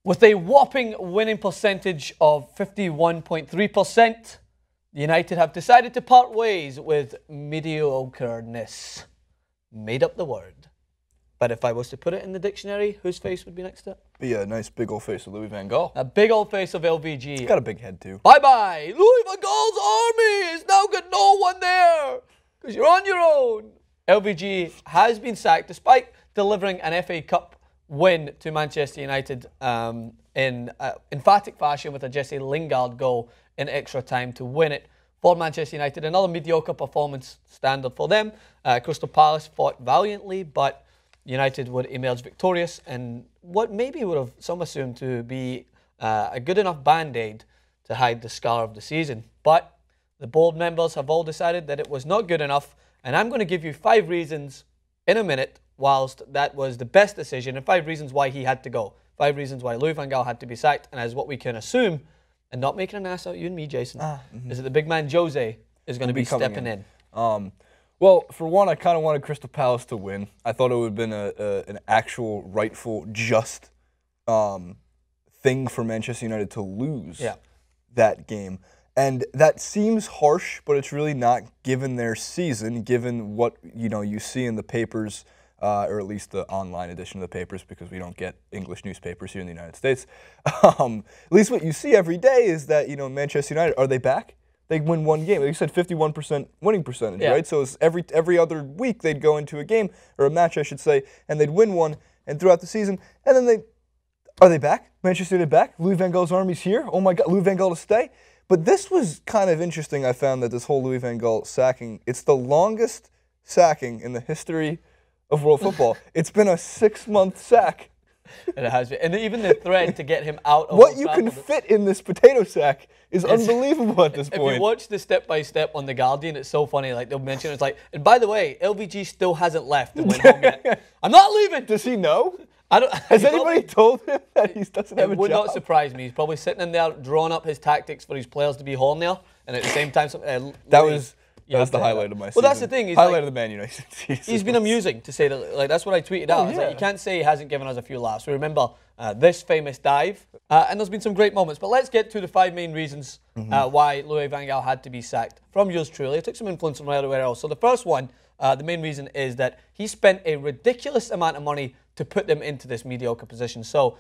With a whopping winning percentage of 51.3%, United have decided to part ways with mediocreness. Made up the word. But if I was to put it in the dictionary, whose face would be next to it? Be a nice big old face of Louis van Gaal. A big old face of LVG. He's got a big head too. Bye-bye. Louis van Gaal's army is now got no one there because you're on your own. LVG has been sacked despite delivering an FA Cup win to Manchester United in emphatic fashion with a Jesse Lingard goal in extra time to win it for Manchester United. Another mediocre performance standard for them. Crystal Palace fought valiantly, but United would emerge victorious in what maybe would have some assumed to be a good enough band-aid to hide the scar of the season. But the board members have all decided that it was not good enough, and I'm going to give you 5 reasons in a minute whilst that was the best decision, and 5 reasons why he had to go. 5 reasons why Louis van Gaal had to be sacked, and as what we can assume, and not making an ass out of you and me, Jason, is that the big man Jose is going to be stepping in. Well, for one, I kind of wanted Crystal Palace to win. I thought it would have been an actual, rightful, just thing for Manchester United to lose that game. And that seems harsh, but it's really not given their season, given what you see in the papers, or at least the online edition of the papers, because we don't get English newspapers here in the United States. At least what you see every day is that Manchester United, are they back? They win one game. Like you said, 51% winning percentage, right? So it's every other week they'd go into a game, or a match, I should say, and they'd win one, and throughout the season, and then are they back? Manchester United back? Louis van Gaal's army's here? Oh my God, Louis van Gaal to stay? But this was kind of interesting. I found that this whole Louis van Gaal sacking, it's the longest sacking in the history of world football. It's been a 6-month sack. And it has been. And even the thread to get him out of what you can fit in this potato sack is unbelievable at this point. If you watch the step-by-step on The Guardian, it's so funny. Like, they'll mention it's like, and by the way, LVG still hasn't left and went home yet. I'm not leaving! Does he know? Has anybody told him that he doesn't have a job? It would not surprise me. He's probably sitting in there drawing up his tactics for his players to be hornier, and at the same time, that was the highlight of my season. Well, that's the thing. Highlight of the Man United season. He's been amusing, to say that. Like, that's what I tweeted out. Like, you can't say he hasn't given us a few laughs. We remember this famous dive, and there's been some great moments. But let's get to the 5 main reasons why Louis van Gaal had to be sacked. From yours truly, it took some influence from everywhere else. So the first one, the main reason is that he spent a ridiculous amount of money to put them into this mediocre position. So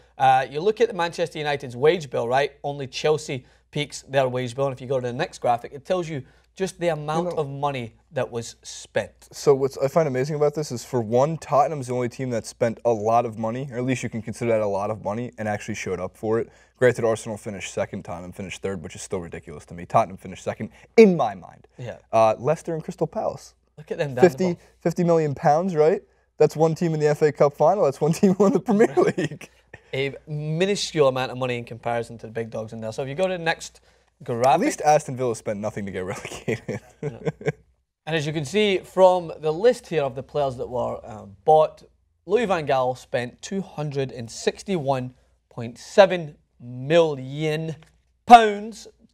you look at the Manchester United's wage bill, right? Only Chelsea peaks their wage bill. And if you go to the next graphic, it tells you just the amount of money that was spent. So what I find amazing about this is, for one, Tottenham's the only team that spent a lot of money, or at least you can consider that a lot of money, and actually showed up for it. Granted, Arsenal finished second, Tottenham finished third, which is still ridiculous to me. Tottenham finished second, in my mind. Leicester and Crystal Palace. Look at them down 50 million pounds, right? That's one team in the FA Cup final. That's one team who won the Premier League. A minuscule amount of money in comparison to the big dogs in there. So if you go to the next graphic, at least Aston Villa spent nothing to get relegated. And as you can see from the list here of the players that were bought, Louis van Gaal spent £261.7 million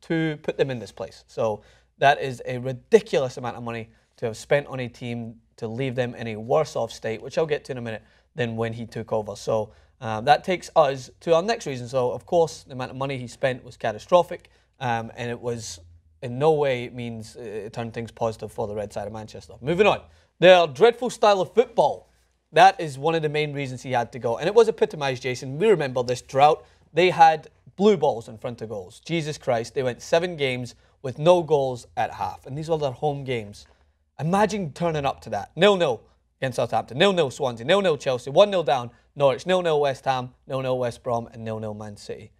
to put them in this place. So that is a ridiculous amount of money to have spent on a team to leave them in a worse off state, which I'll get to in a minute, than when he took over. So that takes us to our next reason. So, of course, the amount of money he spent was catastrophic, and it was in no way means it turned things positive for the red side of Manchester. Moving on. Their dreadful style of football. That is one of the main reasons he had to go. And it was epitomised, Jason. We remember this drought. They had blue balls in front of goals. Jesus Christ. They went 7 games with no goals at half. And these were their home games. Imagine turning up to that. 0-0 against Southampton. 0-0 Swansea. 0-0 Chelsea. 1-0 down Norwich. 0-0 West Ham. 0-0 West Brom. And 0-0 Man City.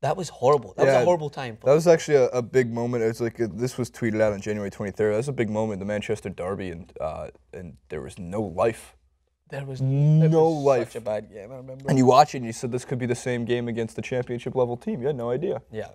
That was horrible. That was a horrible time. That was actually a big moment. It was like this was tweeted out on January 23rd. That was a big moment, the Manchester derby, and there was no life. There was no life. Such a bad game, I remember. And you watch it and you said this could be the same game against the championship level team. You had no idea. Yeah.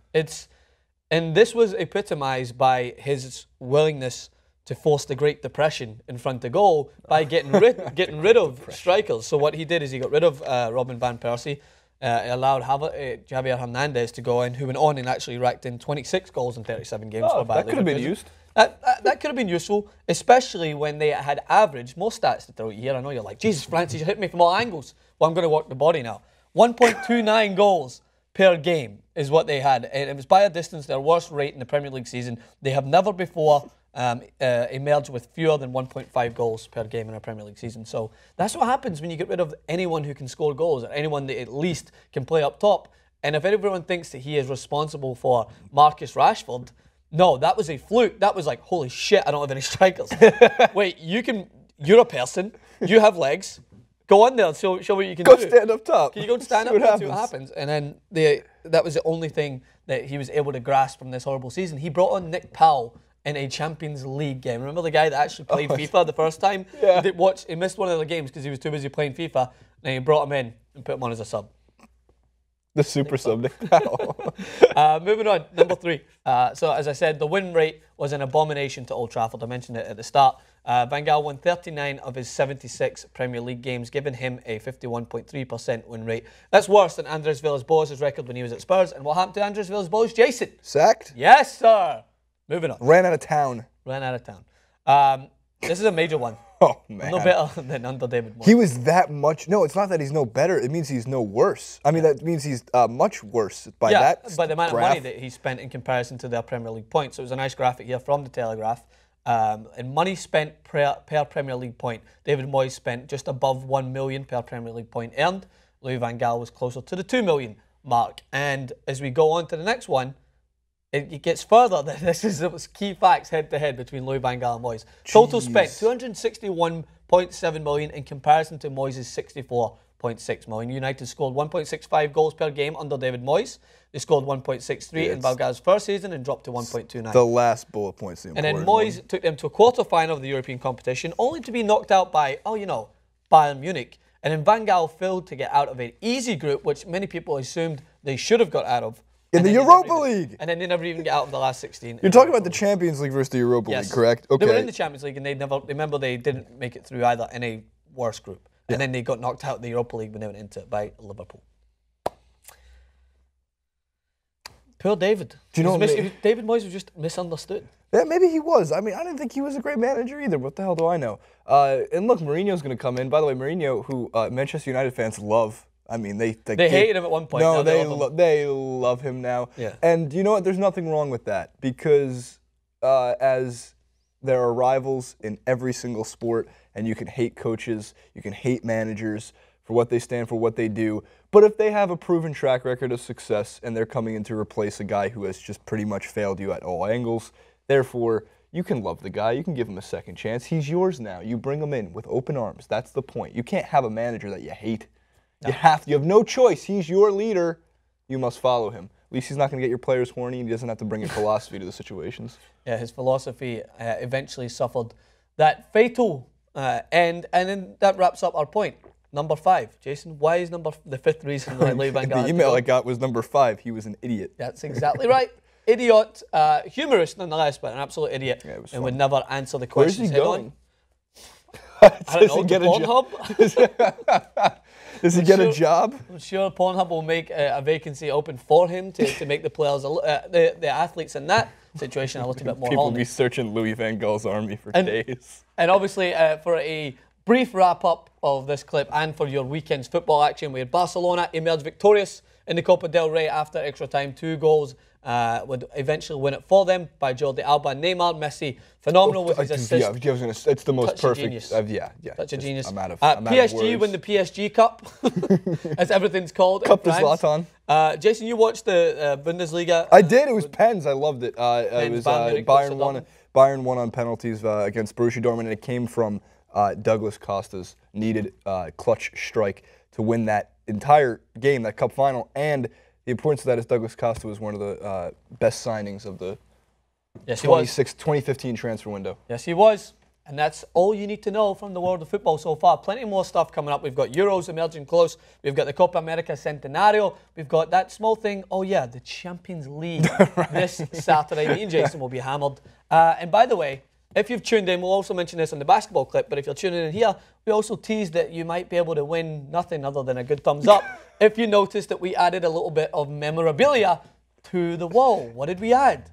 And this was epitomized by his willingness to force the Great Depression in front of goal by getting rid of strikers. So what he did is he got rid of Robin van Persie. Allowed Javier Hernandez to go in, who went on and actually racked in 26 goals in 37 games. Oh, that could have been used. That could have been useful, especially when they had averaged, more stats to throw at you here. I know you're like, Jesus, Francis, you're hitting me from all angles. Well, I'm going to work the body now. 1.29 goals per game is what they had. And it was by a distance their worst rate in the Premier League season. They have never before emerged with fewer than 1.5 goals per game in a Premier League season. So that's what happens when you get rid of anyone who can score goals, or anyone that at least can play up top. And if everyone thinks that he is responsible for Marcus Rashford, no, that was a fluke. That was like, holy shit, I don't have any strikers. Wait, you're a person, you have legs, go on there and show what you can do. Go stand up top. Can you go stand up and see what happens? And then that was the only thing that he was able to grasp from this horrible season. He brought on Nick Powell in a Champions League game. Remember the guy that actually played FIFA the first time? Yeah. He missed one of the games because he was too busy playing FIFA, and he brought him in and put him on as a sub. The super sub, Nick Powell. Moving on, number 3. So as I said, the win rate was an abomination to Old Trafford. I mentioned it at the start. Van Gaal won 39 of his 76 Premier League games, giving him a 51.3% win rate. That's worse than Andres Villas-Boas' record when he was at Spurs. And what happened to Andres Villas-Boas? Jason? Sacked? Yes, sir. Moving on. Ran out of town. This is a major one. Oh, man. No better than under David Moyes. He was that much. No, it's not that he's no better. It means he's no worse. I mean, that means he's much worse by that. By the amount graph. of money that he spent in comparison to their Premier League points. So it was a nice graphic here from the Telegraph. And money spent per Premier League point. David Moyes spent just above 1 million per Premier League point earned. Louis van Gaal was closer to the 2 million mark. And as we go on to the next one, it gets further. This is key facts head-to-head between Louis van Gaal and Moyes. Total spent 261.7 million in comparison to Moyes' 64.6 million. United scored 1.65 goals per game under David Moyes. They scored 1.63 in Van Gaal's first season and dropped to 1.29. The last bullet point's the important And then Moyes took them to a quarter-final of the European competition, only to be knocked out by, Bayern Munich. And then Van Gaal failed to get out of an easy group, which many people assumed they should have got out of. In the Europa League. And then they never even get out of the last 16. You're talking about the Champions League versus the Europa League, correct? Okay. They were in the Champions League, and they didn't make it through either in a worse group. And then they got knocked out of the Europa League when they went into it by Liverpool. Poor David. Do you know David Moyes was just misunderstood. Yeah, maybe he was. I mean, I didn't think he was a great manager either. What the hell do I know? And look, Mourinho's going to come in. By the way, Mourinho, who Manchester United fans love. I mean, they hated him at one point. No, they love him now. Yeah. And you know what? There's nothing wrong with that, because as there are rivals in every single sport, and you can hate coaches, you can hate managers for what they stand for, what they do. But if they have a proven track record of success and they're coming in to replace a guy who has just pretty much failed you at all angles, therefore, you can love the guy. You can give him a second chance. He's yours now. You bring him in with open arms. That's the point. You can't have a manager that you hate. No. You have no choice. He's your leader. You must follow him. At least he's not going to get your players horny, and he doesn't have to bring your philosophy to the situations. Yeah, his philosophy eventually suffered that fatal end, and then that wraps up our point. Number 5. Jason, why is the 5th reason why Louis van Gaal? The email I got was number 5. He was an idiot. That's exactly right. Idiot. Humorous nonetheless, but an absolute idiot. Yeah, and would never answer the questions. Where's he going? I don't know, Pornhub? Does he get a job? I'm sure Pornhub will make a vacancy open for him to make the players, the athletes in that situation a little bit more People horny. Be searching Louis van Gaal's army for days. And obviously, for a brief wrap-up of this clip and for your weekend's football action, we had Barcelona emerge victorious in the Copa del Rey after extra time. 2 goals would eventually win it for them by Jordi Alba. Neymar, Messi, phenomenal with his assist. Yeah, it's the most perfect. Genius. Yeah. Such a genius. I'm out of PSG win the PSG Cup, as everything callled. Cup to Zlatan. Jason, you watched the Bundesliga. I did. It was pens. I loved it. It was Bayern won on penalties against Borussia Dortmund, and it came from Douglas Costa's needed clutch strike to win that entire game, that cup final. And the importance of that is Douglas Costa was one of the best signings of the 2015 transfer window. Yes, he was. And that's all you need to know from the world of football so far. Plenty more stuff coming up. We've got Euros emerging close. We've got the Copa America Centenario. We've got that small thing. Oh, yeah, the Champions League this Saturday. Me and Jason will be hammered. And by the way, if you've tuned in, we'll also mention this on the basketball clip, but if you're tuning in here, we also teased that you might be able to win nothing other than a good thumbs up if you noticed that we added a little bit of memorabilia to the wall. What did we add?